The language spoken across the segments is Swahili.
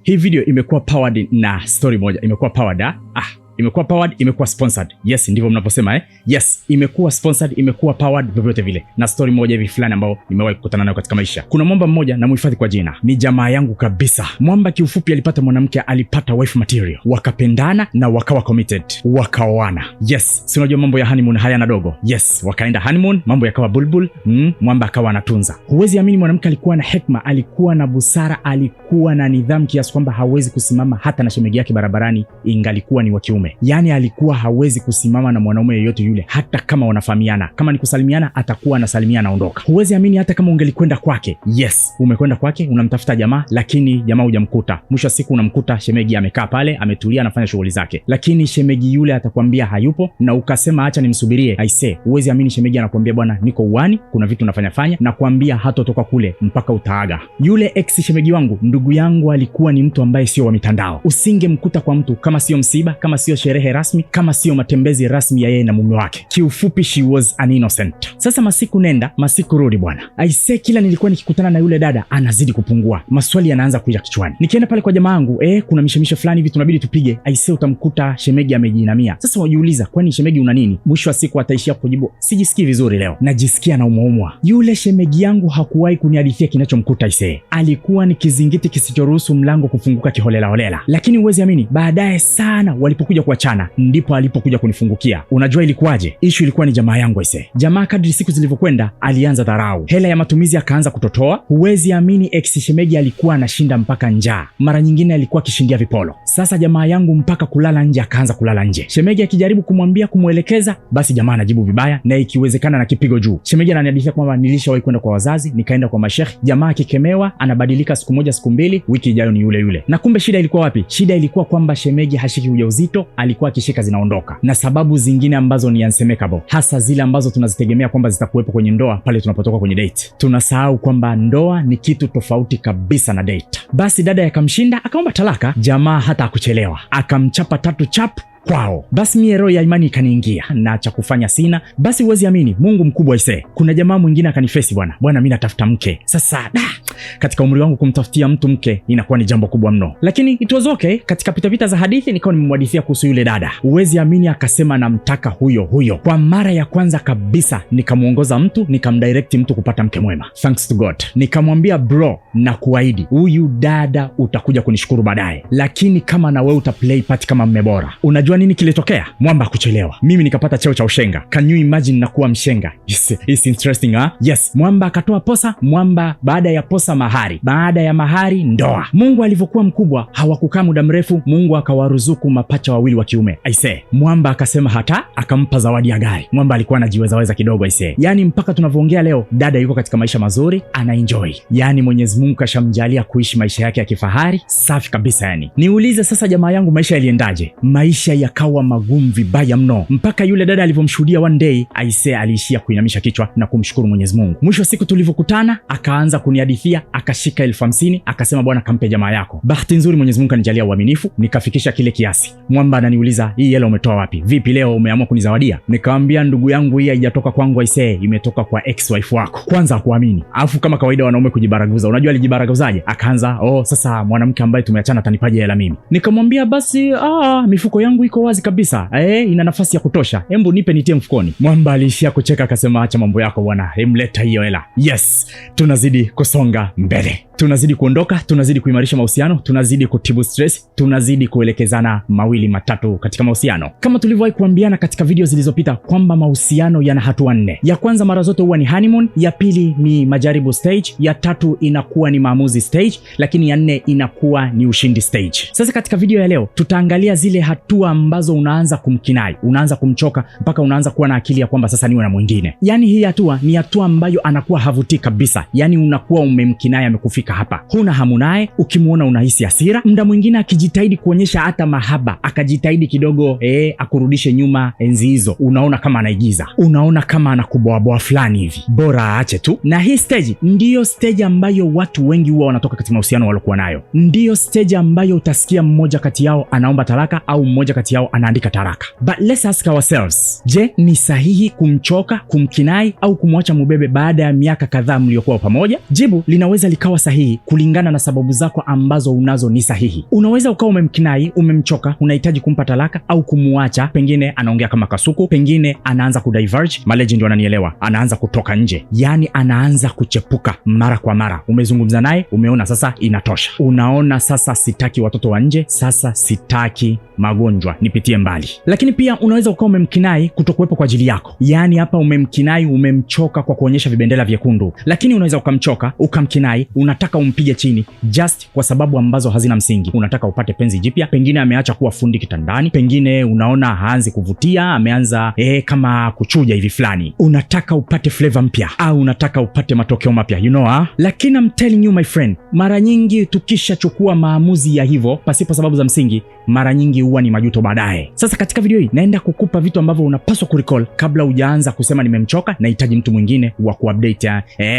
Hii video imekuwa powered na story moja. Imekuwa powered, imekuwa sponsored. Yes, ndivyo mnaposema Yes, imekuwa sponsored, imekuwa powered vyovyote vile na story moja hivi fulani ambao nimewahi kukutana nayo katika maisha. Kuna mwamba mmoja na muhifadhi kwa jina. Ni jamaa yangu kabisa. Mwamba kiufupi alipata mwanamke, alipata wife material. Wakapendana na wakawa committed. Wakaoana. Yes, si unajua mambo ya honeymoon hayana dogo. Yes, wakaenda honeymoon, mambo yakawa bulbul. Mwamba akawa anatunza. Huwezi amini mwanamke alikuwa na hekima, alikuwa na busara, alikuwa na nidhamu kiasi kwamba hawezi kusimama hata na shemeji yake barabarani ingalikuwa ni wa kiume. Yani alikuwa hawezi kusimama na mwanaume yeyote yule hata kama wanafahamiana. Kama ni kusalimiana atakuwa anasalimiana aondoka. Huwezi amini hata kama ungelikwenda kwake. Yes, umekwenda kwake, unamtafuta jamaa lakini jamaa hujamkuta. Mwisho wa siku unamkuta shemeji amekaa pale, ametulia anafanya shughuli zake. Lakini shemeji yule atakwambia hayupo na ukasema acha nimsubirie. Aisee, huwezi amini shemeji anakuambia bwana niko uani, kuna vitu nafanya na kuambia hatotoka kule mpaka utaaga. Yule ex shemeji wangu, ndugu yangu, alikuwa ni mtu ambaye sio wa mitandao. Usingemkuta kwa mtu kama sio msiba, kama sio sherehe rasmi, kama sio matembezi rasmi ya yeye na mume wake. Kiufupi she was an innocent. Sasa masiku nenda masiku rudi bwana. Aisee, kila nilikuwa nikikutana na yule dada anazidi kupungua. Maswali yanaanza kuja kichwani. Nikienda pale kwa jamaa yangu, kuna mishemisho fulani hivi tunabidi tupige. Aisee, utamkuta shemegi amejinamia. Sasa wajiuliza, kwani shemegi una nini? Mwisho wa siku ataishia kujibu, sijisikii vizuri leo, najisikia na umuumwa. Yule shemegi yangu hakuwahi kunihadithia kinachomkuta. Aisee, alikuwa ni kizingiti kisichoruhusu mlango kufunguka kiholela holela. Lakini uwezi amini, baadaye sana walipokuja kuachana ndipo alipokuja kunifungukia. Unajua ilikuwaje? Issue ilikuwa ni jamaa yangu. Aisee, jamaa kadri siku zilivyokwenda alianza dharau, hela ya matumizi akaanza kutotoa. Huwezi amini, ex shemegi alikuwa anashinda mpaka njaa, mara nyingine alikuwa akishindia vipolo. Sasa jamaa yangu mpaka kulala nje akaanza kulala nje. Shemegi akijaribu kumwambia kumwelekeza, basi jamaa anajibu vibaya na ikiwezekana na kipigo juu. Shemegi ananihadithia kwamba nilishawahi kwenda kwa wazazi, nikaenda kwa mashekhi. Jamaa akikemewa anabadilika siku moja siku mbili, wiki ijayo ni yule yule. Na kumbe shida ilikuwa wapi? Shida ilikuwa kwamba shemegi hashiki ujauzito, alikuwa akishika zinaondoka, na sababu zingine ambazo ni unsemekable, hasa zile ambazo tunazitegemea kwamba zitakuwepo kwenye ndoa pale tunapotoka kwenye date. Tunasahau kwamba ndoa ni kitu tofauti kabisa na date. Basi dada yakamshinda akaomba talaka. Jamaa hata hakuchelewa, akamchapa 3 chap kwao. Basi mie roho ya imani ikaniingia na cha kufanya sina. Basi uwezi amini, Mungu mkubwa ise. Kuna jamaa mwingine akanifesi, bwana mimi natafuta mke. Sasa katika umri wangu kumtafutia mtu mke inakuwa ni jambo kubwa mno. Lakini it was okay. Katika pitapita za hadithi nikawa nimemwadithia kuhusu yule dada. Uwezi amini, akasema namtaka huyo. Kwa mara ya kwanza kabisa nikamuongoza mtu, nikamdirect mtu kupata mke mwema. Thanks to God. Nikamwambia bro, na kuahidi huyu dada utakuja kunishukuru baadaye, lakini kama na wewe utaplay part kama mme bora. Unajua nini kilitokea? Mwamba kuchelewa, mimi nikapata cheo cha ushenga. Can you imagine na kuwa mshenga? It's interesting Yes, mwamba akatoa posa. Mwamba baada ya posa mahari, baada ya mahari ndoa. Mungu alivyokuwa mkubwa, hawakukaa muda mrefu, Mungu akawaruzuku mapacha wawili wa kiume. Aisee, mwamba akasema hata akampa zawadi ya gari. Mwamba alikuwa anajiweza kidogo. Aisee, yani mpaka tunavyoongea leo dada yuko katika maisha mazuri, anaenjoy. Yani Mwenyezi Mungu kashamjalia kuishi maisha yake ya kifahari, safi kabisa. Yani niulize sasa, jamaa yangu maisha yaliendaje? Maisha yakawa magumu vibaya mno, mpaka yule dada alivyomshuhudia one day. Aisee, aliishia kuinamisha kichwa na kumshukuru Mwenyezi Mungu. Mwisho wa siku tulivyokutana, akaanza kunihadithia, akashika 50,000 akasema bwana kampe jamaa yako. Bahati nzuri Mwenyezi Mungu kanijalia uaminifu, nikafikisha kile kiasi. Mwamba ananiuliza, hii hela umetoa wapi? Vipi leo umeamua kunizawadia? Nikamwambia ndugu yangu, hii haijatoka kwangu Aisee, imetoka kwa ex wife wako. Kwanza hakuamini, alafu kama kawaida wanaume kujibaraguza. Unajua alijibaragazaje? Akaanza sasa mwanamke ambaye tumeachana atanipaje hela mimi? Nikamwambia basi mifuko yangu iko wazi kabisa, ina nafasi ya kutosha, hebu nipe nitie mfukoni. Mwamba aliishia kucheka akasema acha mambo yako bwana, hemleta hiyo hela. Yes, tunazidi kusonga mbele, tunazidi kuondoka, tunazidi kuimarisha mahusiano, tunazidi kutibu stress, tunazidi kuelekezana mawili matatu katika mahusiano. Kama tulivyowahi kuambiana katika video zilizopita kwamba mahusiano yana hatua 4. Ya kwanza mara zote huwa ni honeymoon, ya pili ni majaribu stage, ya tatu inakuwa ni maamuzi stage, lakini ya 4 inakuwa ni ushindi stage. Sasa katika video ya leo tutaangalia zile hatua ambazo unaanza kumkinai, unaanza kumchoka, mpaka unaanza kuwa na akili ya kwamba sasa niwe na mwingine. Yani hii hatua ni hatua ambayo anakuwa havutii kabisa. Yani unakuwa umemkinai, amekufika hapa, huna hamu naye, ukimuona unahisi hasira. Muda mwingine akijitahidi kuonyesha hata mahaba, akajitahidi kidogo akurudishe nyuma enzi hizo, unaona kama anaigiza, unaona kama anakuboaboa fulani hivi, bora aache tu. Na hii stage ndiyo stage ambayo watu wengi huwa wanatoka katika mahusiano waliokuwa nayo. Ndiyo stage ambayo utasikia mmoja kati yao anaomba talaka au mmoja kati kati yao anaandika taraka. But let's ask ourselves, je, ni sahihi kumchoka, kumkinai au kumwacha mubebe baada ya miaka kadhaa mliokuwa pamoja? Jibu linaweza likawa sahihi kulingana na sababu zako ambazo unazo ni sahihi. Unaweza ukawa umemkinai, umemchoka, unahitaji kumpa talaka au kumuacha, pengine anaongea kama kasuku, pengine anaanza kudiverge, malegend wananielewa, anaanza kutoka nje, yani anaanza kuchepuka mara kwa mara. Umezungumza naye, umeona sasa inatosha, unaona sasa sitaki watoto wa nje, sasa sitaki magonjwa, nipitie mbali. Lakini pia unaweza ukawa umemkinai kutokuwepo kwa ajili yako, yani hapa umemkinai, umemchoka kwa kuonyesha vibendela vyekundu. Lakini unaweza ukamchoka, ukamkinai, unataka umpige chini just kwa sababu ambazo hazina msingi. Unataka upate penzi jipya, pengine ameacha kuwa fundi kitandani, pengine unaona haanzi kuvutia, ameanza kama kuchuja hivi fulani. Unataka upate flavor mpya au unataka upate matokeo mapya, you know. Lakini I'm telling you my friend, mara nyingi tukishachukua maamuzi ya hivyo pasipo sababu za msingi, mara nyingi huwa ni majuto baadaye. Sasa katika video hii naenda kukupa vitu ambavyo unapaswa kurecall kabla hujaanza kusema nimemchoka, nahitaji mtu mwingine wa kuupdate,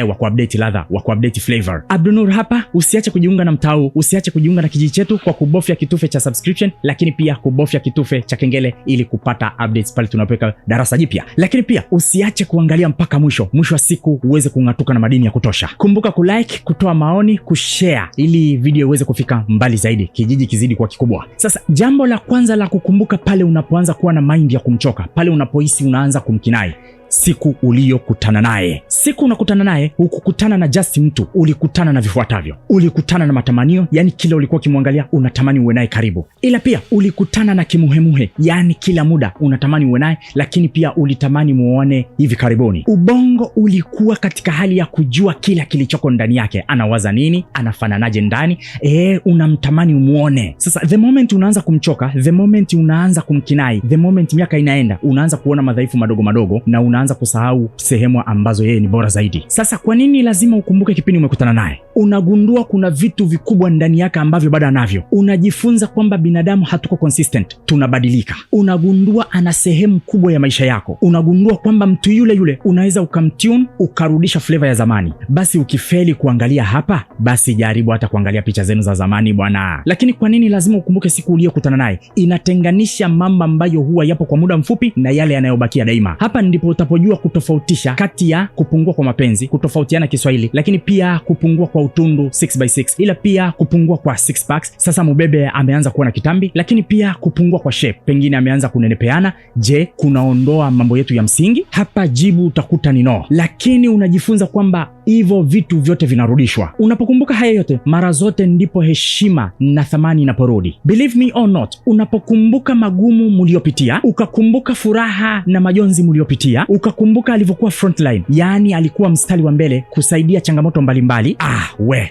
wa kuupdate ladha, wa kuupdate flavor. Abdunnoor hapa. Usiache kujiunga na mtau, usiache kujiunga na kijiji chetu kwa kubofya kitufe cha subscription, lakini pia kubofya kitufe cha kengele ili kupata updates pale tunapoweka darasa jipya. Lakini pia usiache kuangalia mpaka mwisho wa siku uweze kung'atuka na madini ya kutosha. Kumbuka kulike, kutoa maoni, kushare ili video iweze kufika mbali zaidi, kijiji kizidi kwa kikubwa. Sasa jambo la kwanza la kukumbuka pale unapoanza kuwa na mind ya kumchoka, pale unapohisi unaanza kumkinai, siku uliyokutana naye. Siku unakutana naye, hukukutana na just mtu, ulikutana na vifuatavyo. Ulikutana na matamanio, yani kila ulikuwa ukimwangalia unatamani uwe naye karibu. Ila pia ulikutana na kimuhemuhe, yani kila muda unatamani uwe naye, lakini pia ulitamani muone hivi karibuni. Ubongo ulikuwa katika hali ya kujua kila kilichoko ndani yake, anawaza nini, anafananaje ndani, unamtamani umuone. Sasa the moment unaanza kumchoka, the moment unaanza kumkinai, the moment miaka inaenda, unaanza kuona madhaifu madogo madogo na unaanza kusahau sehemu ambazo yeye ni bora zaidi. Sasa kwa nini lazima ukumbuke kipindi umekutana naye? Unagundua kuna vitu vikubwa ndani yake ambavyo bado anavyo. Unajifunza kwamba binadamu hatuko consistent, tunabadilika. Unagundua ana sehemu kubwa ya maisha yako. Unagundua kwamba mtu yule yule unaweza ukamtune, ukarudisha flavor ya zamani. Basi ukifeli kuangalia hapa, basi jaribu hata kuangalia picha zenu za zamani bwana. Lakini kwa nini lazima ukumbuke siku uliyokutana naye? Inatenganisha mambo ambayo huwa yapo kwa muda mfupi na yale yanayobakia daima. Hapa ndipo utapojua kutofautisha kati ya kupungua kwa mapenzi, kutofautiana Kiswahili, lakini pia kupungua kwa utundu 6x6, ila pia kupungua kwa 6 packs. Sasa mubebe ameanza kuwa na kitambi, lakini pia kupungua kwa shape, pengine ameanza kunenepeana. Je, kunaondoa mambo yetu ya msingi? Hapa jibu utakuta ni no. Lakini unajifunza kwamba hivyo vitu vyote vinarudishwa. Unapokumbuka haya yote, mara zote ndipo heshima na thamani inaporudi. Believe me or not, unapokumbuka magumu mliopitia, ukakumbuka furaha na majonzi mliopitia, ukakumbuka alivyokuwa frontline, yani alikuwa mstari wa mbele kusaidia changamoto mbalimbali,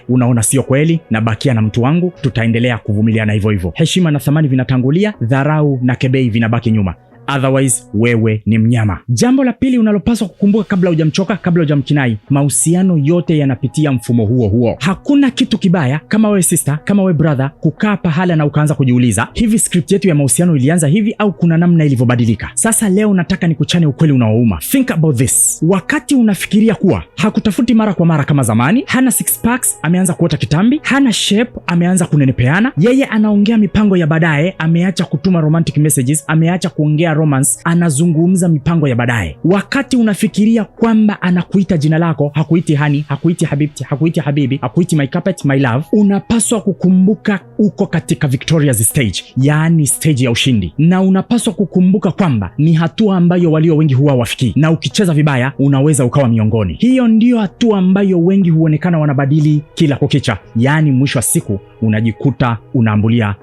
unaona sio kweli, na bakia na mtu wangu, tutaendelea kuvumiliana hivyo hivyo. Heshima na thamani vinatangulia, dharau na kebei vinabaki nyuma. Otherwise wewe ni mnyama. Jambo la pili unalopaswa kukumbuka kabla hujamchoka, kabla hujamkinai, mahusiano yote yanapitia mfumo huo huo. Hakuna kitu kibaya kama wewe sister, kama wewe brother, kukaa pahala na ukaanza kujiuliza, hivi script yetu ya mahusiano ilianza hivi au kuna namna ilivyobadilika? Sasa leo nataka nikuchane ukweli unaouma. Think about this. Wakati unafikiria kuwa hakutafuti mara kwa mara kama zamani, hana 6 packs, ameanza kuota kitambi, hana shape, ameanza kunenepeana, yeye anaongea mipango ya baadaye, ameacha kutuma romantic messages, ameacha kuongea romance, anazungumza mipango ya baadaye. Wakati unafikiria kwamba anakuita jina lako, hakuiti honey, hakuiti habibti, hakuiti habibi, hakuiti my carpet, my love, unapaswa kukumbuka uko katika victorious stage, yani stage ya ushindi. Na unapaswa kukumbuka kwamba ni hatua ambayo walio wengi huwa wafikii, na ukicheza vibaya unaweza ukawa miongoni. Hiyo ndio hatua ambayo wengi huonekana wanabadili kila kukicha, yani mwisho wa siku unajikuta unaambulia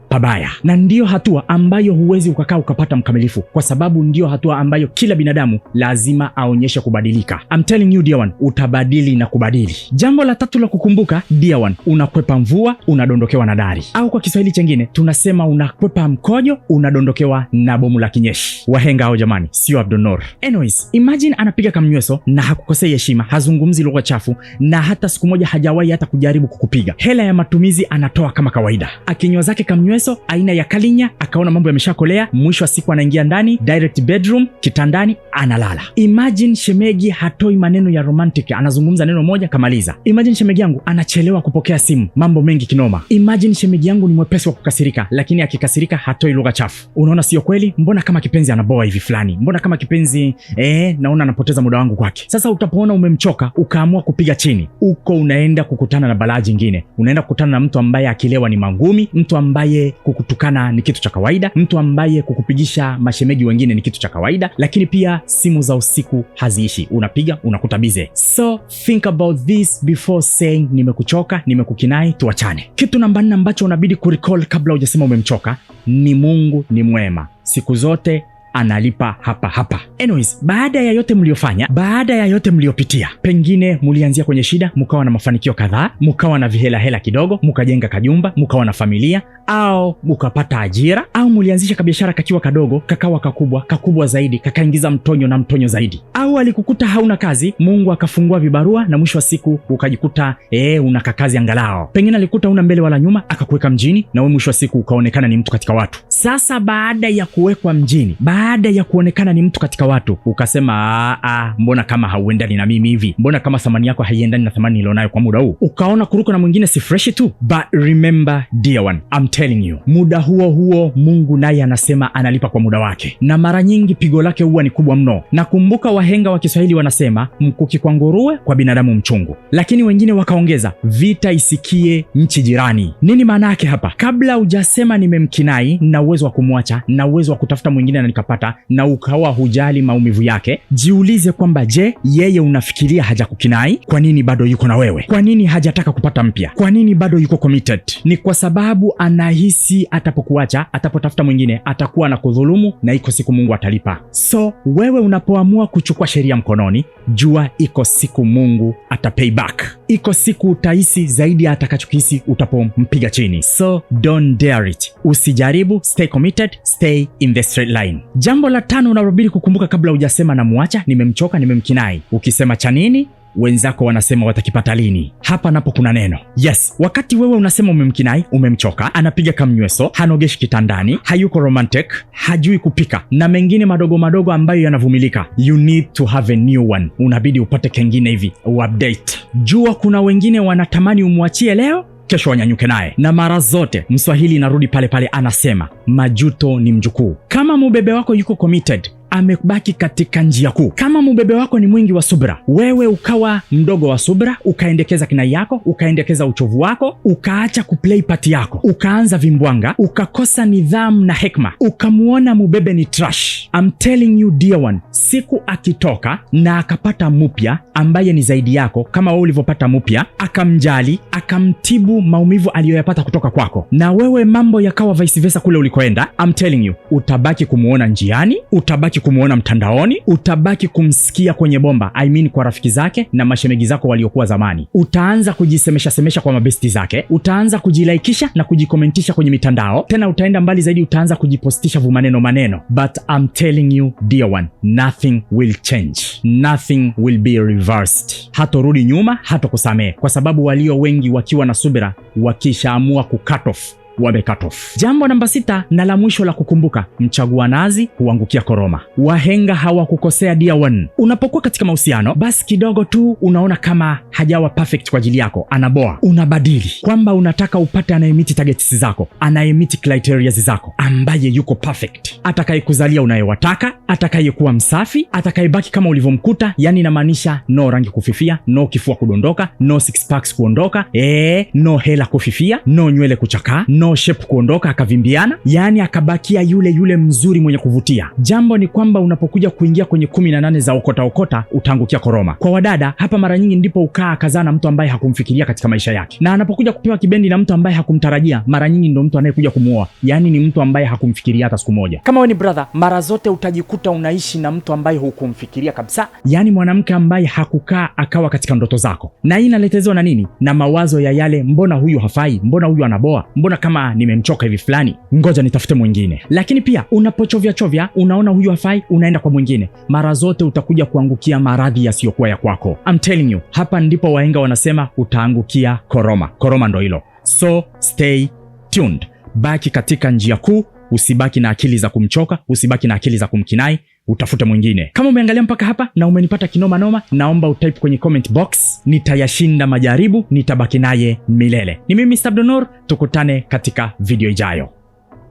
pabaya. Na ndiyo hatua ambayo huwezi ukakaa ukapata mkamilifu, kwa sababu ndiyo hatua ambayo kila binadamu lazima aonyeshe kubadilika. I'm telling you dear one, utabadili na kubadili. Jambo la tatu la kukumbuka dear one, unakwepa mvua, unadondokewa na dari. Au kwa Kiswahili chengine tunasema unakwepa mkojo, unadondokewa na bomu la kinyeshi. Wahenga hao jamani, sio Abdunnoor. Anyways, imagine anapiga kamnyweso na hakukosei heshima, hazungumzi lugha chafu, na hata siku moja hajawahi hata kujaribu kukupiga. Hela ya matumizi anatoa kama kawaida. Akinywa zake kamnyweso leso aina ya kalinya, akaona mambo yameshakolea. Mwisho wa siku anaingia ndani, direct bedroom, kitandani analala. Imagine shemegi hatoi maneno ya romantic, anazungumza neno moja kamaliza. Imagine shemegi yangu anachelewa kupokea simu, mambo mengi kinoma. Imagine shemegi yangu ni mwepesi wa kukasirika, lakini akikasirika hatoi lugha chafu. Unaona sio kweli? Mbona kama kipenzi anaboa hivi fulani? Mbona kama kipenzi naona anapoteza muda wangu kwake. Sasa utapoona umemchoka, ukaamua kupiga chini, uko unaenda kukutana na balaa jingine. Unaenda kukutana na mtu ambaye akilewa ni mangumi, mtu ambaye kukutukana ni kitu cha kawaida, mtu ambaye kukupigisha mashemegi wengine ni kitu cha kawaida, lakini pia simu za usiku haziishi, unapiga unakuta bize. So think about this before saying nimekuchoka, nimekukinai, tuachane. Kitu namba 4 ambacho unabidi kurecall kabla hujasema umemchoka ni Mungu ni mwema. Siku zote analipa hapa hapa. Anyways, baada ya yote mliofanya, baada ya yote mliopitia, pengine mulianzia kwenye shida, mkawa na mafanikio kadhaa, mkawa na vihela kidogo, mkajenga kajumba, mkawa na familia, au mkapata ajira, au mulianzisha kabiashara kakiwa kadogo, kakawa kakubwa zaidi, kakaingiza mtonyo zaidi, au alikukuta hauna kazi, Mungu akafungua vibarua na mwisho wa siku ukajikuta una kazi angalao. Pengine alikuta una mbele wala nyuma, akakuweka mjini na wewe mwisho wa siku ukaonekana ni mtu katika watu. Sasa baada ya kuwekwa mjini, baada ya kuonekana ni mtu katika watu, ukasema mbona kama hauendani na mimi hivi, mbona kama thamani yako haiendani na thamani nilionayo kwa muda huu, ukaona kuruka na mwingine si fresh tu. But remember dear one, I'm telling you, muda huo Mungu naye anasema analipa kwa muda wake, na mara nyingi pigo lake huwa ni kubwa mno. Nakumbuka wahenga wa Kiswahili wanasema mkuki kwa nguruwe, kwa binadamu mchungu, lakini wengine wakaongeza vita isikie nchi jirani. Nini maana yake hapa? Kabla hujasema nimemkinai na uwezo wa kumwacha na uwezo wa kutafuta mwingine na nikapata, na ukawa hujali maumivu yake, jiulize kwamba je, yeye unafikiria hajakukinai? Kwa nini bado yuko na wewe? Kwa nini hajataka kupata mpya? Kwa nini bado yuko committed? Ni kwa sababu anahisi atapokuacha, atapotafuta mwingine, atakuwa na kudhulumu, na iko siku Mungu atalipa. So wewe unapoamua kuchukua sheria mkononi, jua iko siku Mungu atapay back. Iko siku utahisi zaidi ya atakachokihisi utapompiga chini. So don't dare it. Usijaribu, stay committed, stay in the straight line. Jambo la 5 unalobidi kukumbuka kabla hujasema namuacha, nimemchoka, nimemkinai. Ukisema cha nini, wenzako wanasema watakipata lini. Hapa napo kuna neno. Yes, wakati wewe unasema umemkinai, umemchoka, anapiga kamnyweso, hanogeshi kitandani, hayuko romantic, hajui kupika na mengine madogo ambayo yanavumilika, you need to have a new one. Unabidi upate kengine hivi, update. Jua kuna wengine wanatamani umwachie leo, kesho wanyanyuke naye. Na mara zote Mswahili inarudi pale anasema majuto ni mjukuu. Kama mubebe wako yuko committed, amebaki katika njia kuu. Kama mubebe wako ni mwingi wa subra, wewe ukawa mdogo wa subra, ukaendekeza kinai yako, ukaendekeza uchovu wako, ukaacha kuplay part yako, ukaanza vimbwanga, ukakosa nidhamu na hekma, ukamuona mubebe ni trash. I'm telling you dear one, siku akitoka na akapata mupya ambaye ni zaidi yako, kama wewe ulivyopata mupya, akamjali, akamtibu maumivu aliyoyapata kutoka kwako, na wewe mambo yakawa vice versa kule ulikoenda, I'm telling you, utabaki kumuona njiani, utabaki kumuona mtandaoni, utabaki kumsikia kwenye bomba, I mean kwa rafiki zake na mashemegi zako waliokuwa zamani. Utaanza kujisemesha kwa mabesti zake, utaanza kujilaikisha na kujikomentisha kwenye mitandao, tena utaenda mbali zaidi, utaanza kujipostisha maneno. But I'm telling you dear one, nothing will change, nothing will be reversed. Hatorudi nyuma, hatokusamehe, kwa sababu walio wengi wakiwa na subira, wakishaamua kucut off, wamecut off. Jambo namba 6 na la mwisho la kukumbuka, mchagua nazi huangukia koroma. Wahenga hawakukosea dear one. Unapokuwa katika mahusiano, basi kidogo tu unaona kama hajawa perfect kwa ajili yako, anaboa, unabadili kwamba unataka upate anayemiti targets zako, anayemiti criteria zako, ambaye yuko perfect, atakayekuzalia unayewataka, atakayekuwa msafi, atakayebaki kama ulivyomkuta. Yani inamaanisha no rangi kufifia, no kifua kudondoka, no six packs kuondoka, no hela kufifia, no nywele kuchakaa, no shape kuondoka akavimbiana, yani akabakia yule mzuri mwenye kuvutia. Jambo ni kwamba unapokuja kuingia kwenye 18 za okota utaangukia koroma. Kwa wadada hapa mara nyingi ndipo ukaa akazaa na mtu ambaye hakumfikiria katika maisha yake, na anapokuja kupewa kibendi na mtu ambaye hakumtarajia, mara nyingi ndo mtu anayekuja kumuoa, yani ni mtu ambaye hakumfikiria hata siku moja. Kama wewe ni brother, mara zote utajikuta unaishi na mtu ambaye hukumfikiria kabisa, yani mwanamke ambaye hakukaa akawa katika ndoto zako. Na hii inaletezewa na nini? Na mawazo ya yale, mbona huyu hafai, mbona huyu anaboa, mbona kama nimemchoka hivi fulani, ngoja nitafute mwingine. Lakini pia unapochovya unaona huyu hafai, unaenda kwa mwingine, mara zote utakuja kuangukia maradhi yasiyokuwa ya kwako. I'm telling you, hapa ndipo wahenga wanasema utaangukia koroma. Koroma ndo hilo. So stay tuned. baki katika njia kuu, usibaki na akili za kumchoka, usibaki na akili za kumkinai, utafute mwingine. Kama umeangalia mpaka hapa na umenipata kinoma noma, naomba utype kwenye comment box, nitayashinda majaribu, nitabaki naye milele. Ni mimi Mr. Abdunnoor, tukutane katika video ijayo.